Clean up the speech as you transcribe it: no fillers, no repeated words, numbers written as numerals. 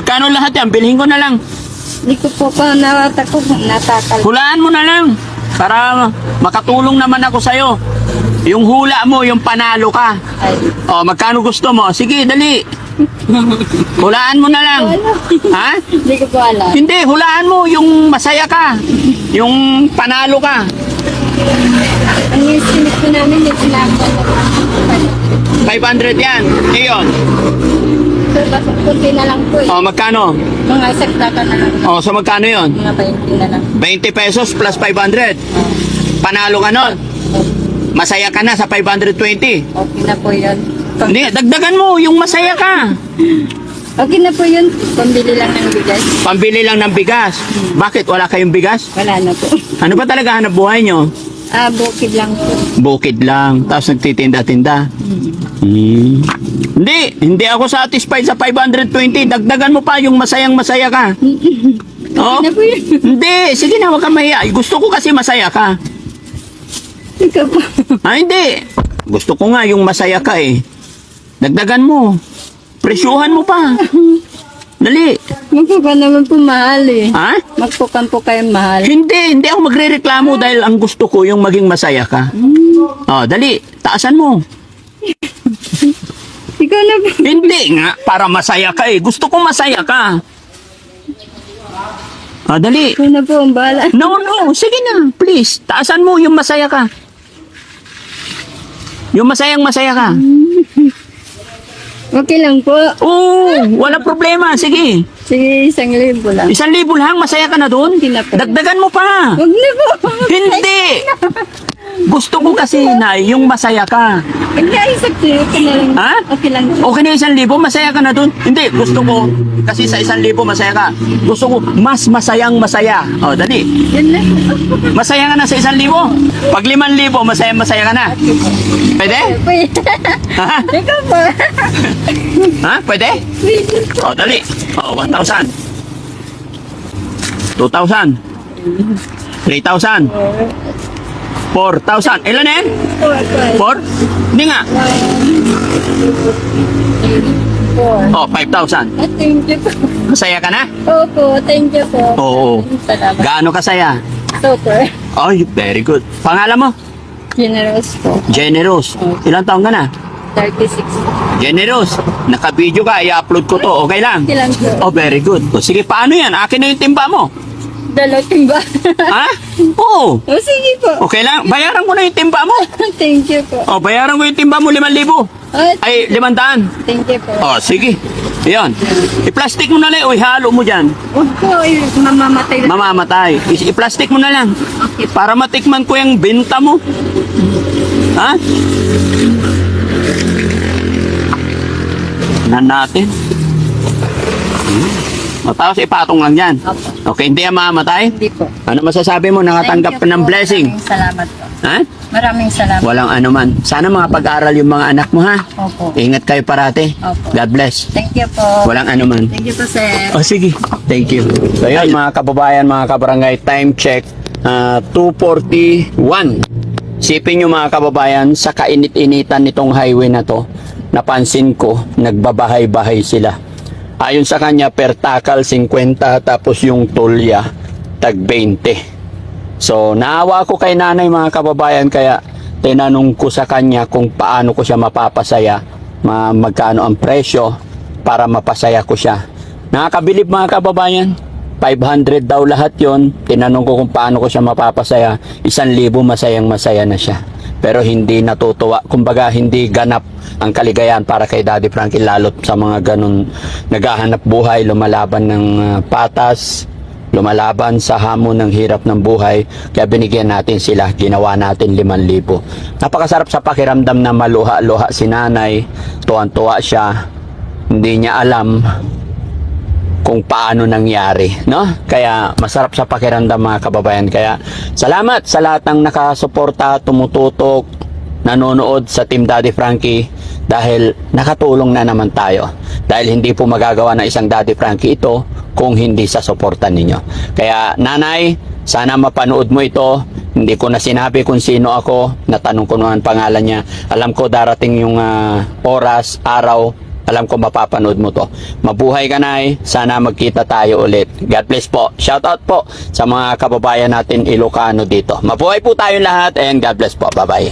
Magkano lahat yan? Bilhin ko na lang. Hindi ko po pa natakal. Hulaan mo na lang. Para makatulong naman ako sa'yo. Yung hula mo, yung panalo ka. Ay, O, magkano gusto mo? Sige, dali. Hulaan mo na lang. Ha? hindi ko po alam. Hindi, hulaan mo yung masaya ka. Yung panalo ka. Ang estimate po namin, yung sinabi 500 yan. Iyon. So, basta kunti na lang po eh. O, magkano? Mga isang taka na lang. O, so magkano yon? Mga 20 na lang. 20 pesos plus 500. Panalo ka nun. Masaya ka na sa 520. Okay na po yun. Hindi, dagdagan mo yung masaya ka. Okay na po yun. Pambili lang ng bigas. Pambili lang ng bigas. Bakit? Wala kayong bigas? Wala na po. Ano ba talaga hanap buhay nyo? Bukid lang po. Bukid lang. Tapos nagtitinda-tinda. Hindi ako satisfied sa 520. Dagdagan mo pa yung masayang masaya ka. Oh? Okay na po yun. Hindi, sige na, wag kang mahiya. Gusto ko kasi masaya ka. Ikaw po. Hindi. Gusto ko nga yung masaya ka eh. Dagdagan mo. Presyuhan mo pa. Dali. Magpupan naman po mahal eh. Ha? Magpupan po kayo mahal. Hindi ako magrereklamo dahil ang gusto ko yung maging masaya ka. Oh, dali. Taasan mo. Ikaw na po. Hindi nga, para masaya ka eh. Gusto ko masaya ka. Ah, dali. Ikaw na po ang bahala. No, sige na, please. Taasan mo yung masaya ka. Yung masayang masaya ka. Okay lang po. Oo, wala problema. Sige. Sige, 1,000 lang. 1,000 lang, masaya ka na doon. Hindi na po. Dagdagan mo pa. Huwag na po. Hindi. Gusto ko kasi na yung masaya ka. Hindi, isang okay na lang. Ha? Okay lang. Okay na 1,000, masaya ka na doon. Hindi, gusto ko, kasi sa 1,000 masaya ka. Gusto ko, mas masayang masaya. O, dali. Yan na. Masaya ka na sa 1,000. Pag 5,000, masaya ka na. Pwede? Pwede. Ha? Ikaw po. Ha? Pwede? Pwede. O, dali. O, 1,000. 2,000. 3,000. 4,000. Ilan na yan? 4? Hindi nga. 4. O, 5,000. Thank you po. Masaya ka na? Opo, thank you po. Oo. Salamat. Gaano kasaya? Super. Ay, very good. Pangalan mo? Generous po. Generous. Ilang taong ka na? 36 po. Generous. Naka-video ka, i-upload ko to. Okay lang? Okay lang po. Oh, very good. O, sige, paano yan? Akin na yung timba mo. Dalating ba? Ha? Oo. O sige po. Okay lang. Bayaran ko na yung timba mo. Thank you po. O, bayaran ko yung timba mo, 5,000. Ay, 500. Thank you po. O, sige. Ayan. I-plastic mo na lang. O, ihalo mo dyan. Huwag po, mamamatay na. Mamamatay. I-plastic mo na lang. Okay. Para matikman ko yung benta mo. Ha? Tingnan natin. O, tapos ipatong lang yan. Opo. Okay, hindi yan mamamatay? Hindi po. Ano masasabi mo? Nakatanggap ka Thank you ng po. blessing. Maraming salamat po. Ha? Maraming salamat. Walang anuman. Sana mga pag-aaral yung mga anak mo, ha? Opo. Ingat kayo parati. Opo. God bless. Thank you po. Walang anuman. Thank you po, sir. Oh, sige. Thank you. So, yun, mga kababayan, mga kabarangay, time check, 2:41. Sipin nyo, mga kababayan, sa kainit-initan nitong highway na to, napansin ko, nagbabahay-bahay sila. Ayon sa kanya, per takal 50, tapos yung tulya, tag 20. So, naawa ko kay nanay, mga kababayan, kaya tinanong ko sa kanya kung paano ko siya mapapasaya, magkano ang presyo para mapasaya ko siya. Nakakabilib, mga kababayan, 500 daw lahat yon. Tinanong ko kung paano ko siya mapapasaya, 1,000 masayang masaya na siya. Pero hindi natutuwa, kumbaga hindi ganap ang kaligayahan para kay Daddy Frankie, lalo't sa mga ganun naghahanap buhay, lumalaban ng patas, lumalaban sa hamon ng hirap ng buhay. Kaya binigyan natin sila, ginawa natin 5,000. Napakasarap sa pakiramdam na maluha-luha si nanay, tuwan-tuwa siya, hindi niya alam kung paano nangyari, no? Kaya masarap sa pakiramdam, mga kababayan. Kaya salamat sa lahat ng nakasuporta, tumututok, nanonood sa Team Daddy Frankie, dahil nakatulong na naman tayo. Dahil hindi po magagawa ng isang Daddy Frankie ito kung hindi sa suporta ninyo. Kaya nanay, sana mapanood mo ito. Hindi ko na sinabi kung sino ako, natanong ko naman pangalan niya. Alam ko darating yung oras, araw, Alam ko mapapanood mo to. Mabuhay ka, Nay. Sana magkita tayo ulit. God bless po. Shout out po sa mga kababayan natin Ilocano dito. Mabuhay po tayong lahat and God bless po. Bye-bye.